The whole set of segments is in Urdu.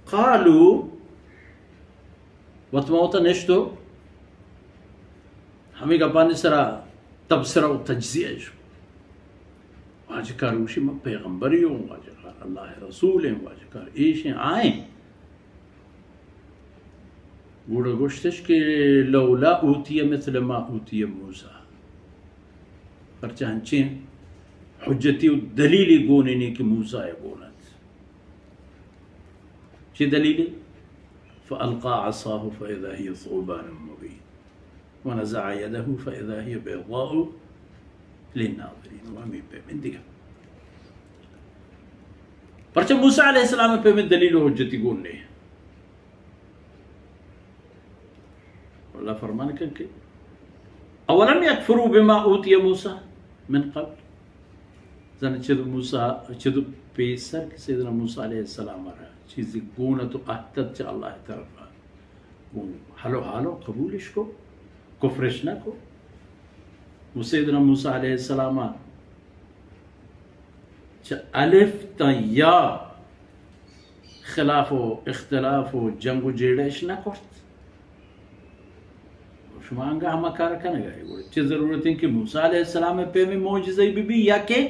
قالوا وتموت نشتو همي قباني سرا تبصرة وتجزئة واجكار وشي ما پیغمبريون واجكار الله رسولين واجكار ايشين آئين گوڑا گوشتش کہ لولا اوتی مثل ما اوتی موسیٰ پرچہ ہنچین حجتی و دلیلی گونینی کہ موسیٰ گونت چی دلیلی فألقى عصاه فإذا هي ثعبان مبين ونزع يده فإذا هي بيضاء للناظرين وامین پہ من دیگا پرچہ موسیٰ علیہ السلام پہ من دلیل و حجتی گوننے اللہ فرمان کہ اولم یکفروا بما اوتی موسیٰ من قبل زن چدو موسیٰ چدو پیسر کہ سیدنا موسیٰ علیہ السلام رہا چیزی گونتو احتد چا اللہ طرف حلو حالو قبولش کو کفرش نہ کو وہ سیدنا موسیٰ علیہ السلام چا الف تا یا خلاف و اختلاف و جنگ و جیڑش نہ کرت شما انگا ہما کارا کنے گئے چی ضرورت ہے کہ موسیٰ علیہ السلام پہ میں معجزہ بھی یا کہ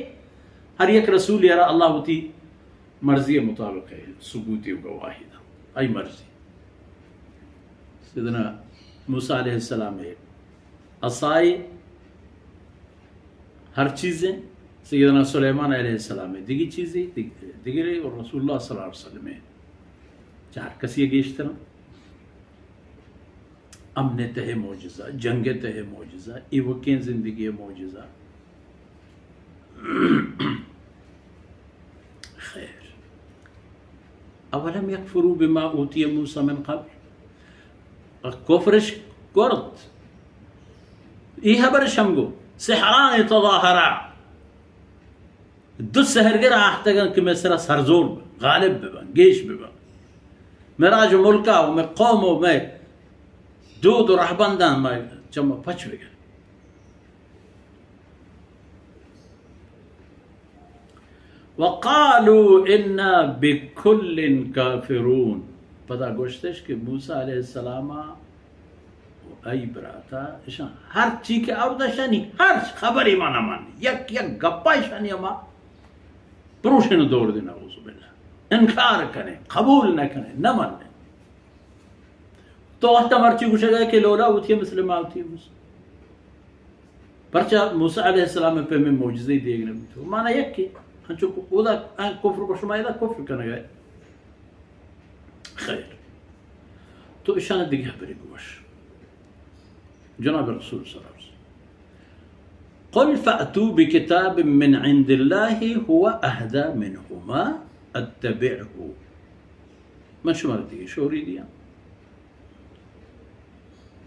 ہر یک رسول یارا اللہ ہوتی مرضی مطابق ہے ثبوتی و گواہی دا ای مرضی سیدنا موسیٰ علیہ السلام ہے عصائی ہر چیزیں سیدنا سلیمان علیہ السلام ہے دیگی چیزیں دیگرے اور رسول اللہ صلی اللہ علیہ وسلم ہے چار کسی گیشترا امن تہ معجزہ جنگ تہ معجزہ ایوکین زندگی معجزہ خیر اولم یکفروا بما اوتی موسیٰ من قبل کفرش کرد ای خبرش ہم گو سحران تظاہرا دو سحرگر آہتگن کہ میں سرا سرزور غالب ببن گیش ببن میں راج ملکہ و میں قوم و میں دود و رہبندان میں چمہ پچ بگر وقالوا انا بكل کافرون پتہ گوشتش کہ موسیٰ علیہ السلام ای براتا اشان ہر چیز کے آوردہ شانی ہر خبر ایمان مانی یک گپا شانی اما پروشن دور دینا عوض باللہ انکار کریں قبول نہ کریں نہ مانیں تو وقت مرچی گوشے گئے کہ لولا ہوتی ہے مسلمہ ہوتی ہے موسیٰ پرچہ موسیٰ علیہ السلام پہ میں معجزے دیکھنے میں تھو مانا یک کی ہنچو اودا کفر کو شمائی دا کفر کرنے گئے خیر تو اشانہ دیگہ بری گوش جناب رسول صلی اللہ علیہ وسلم قل فأتوا بكتاب من عند الله هو أهدى منهما اتبعه من شمار دیگه شوری دیا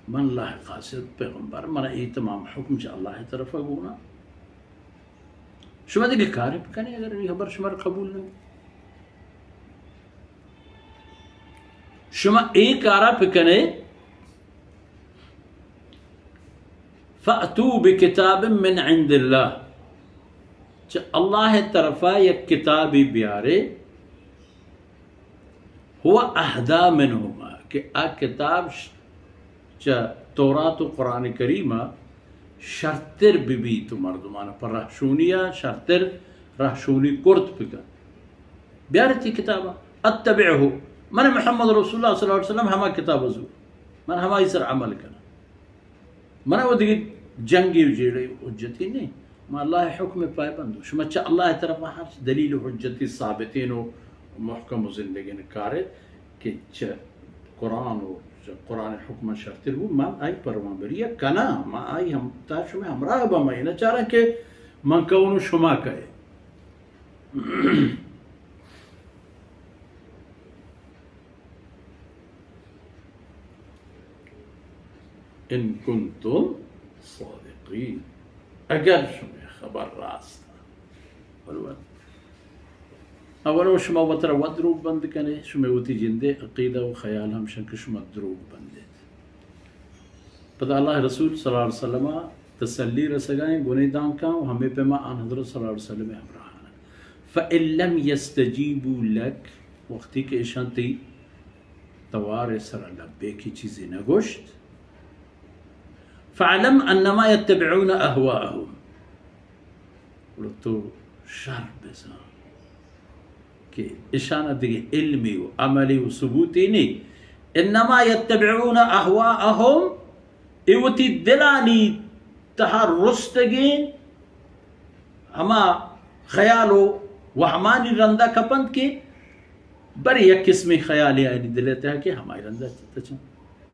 من اللہ قاصد پیغمبر من ای تمام حکم چا اللہ طرف گونا شما دیگه کاری بکنی اگر این خبر شما قبول نہیں شما ای کارا بکنی فأتوا بکتاب من عند اللہ چا اللہ طرفا یک کتابی بیارے ہوا اہدا منہما کہ آ کتاب چا تورات و قرآن کریمہ شرطر بی تو مردمانہ پر رہشونیہ شرطر رہشونی کرت پکا بیارتی کتابہ اتبعہو من محمد رسول اللہ صلی اللہ علیہ وسلم ہما کتاب ازور من ہما اسر عمل کرنا منہ وہ دیکھ جنگی جیڑے حجتی نہیں ما اللہ حکم پائے بندو شما چا اللہ طرف ہر دلیل حجتی ثابتین و محکم و زندگی نکارے کہ چا قرآن و قرآن حکم شرطر ہو من آئی پروان بریہ کنا ما آئی ہم تا شما ہمراہ بمائی نہ چاہ رہا کہ من کونو شما کہے ان کنتم صادقین اگر شما خبر راست اولو شما وطر و دروگ بند کنے شما وطی جندے عقیدہ و خیال ہم شنک شما دروگ بندے پتہ اللہ رسول صلی اللہ علیہ وسلم تسلی رسگائیں گنے دان کا ہمیں پہ آن حضرت صلی اللہ علیہ وسلم ابراہان فَإِن لَمْ يَسْتَجِيبُوا لَكْ وقتی کے اشانتی توار سر لبے کی چیزیں نگوشت فعلم انما يتبعون اهواءهم تو شر بزن کہ اشانہ دیگه علمی و عملی و ثبوتی نہیں، انما يتبعون اهواءهم ایوتی دلانی تہا رستگین ہما خیال و وہمانی رندہ کپند کے بری یک قسمی خیالی آئی دلتا ہے کہ ہماری رندہ چتا چاہاں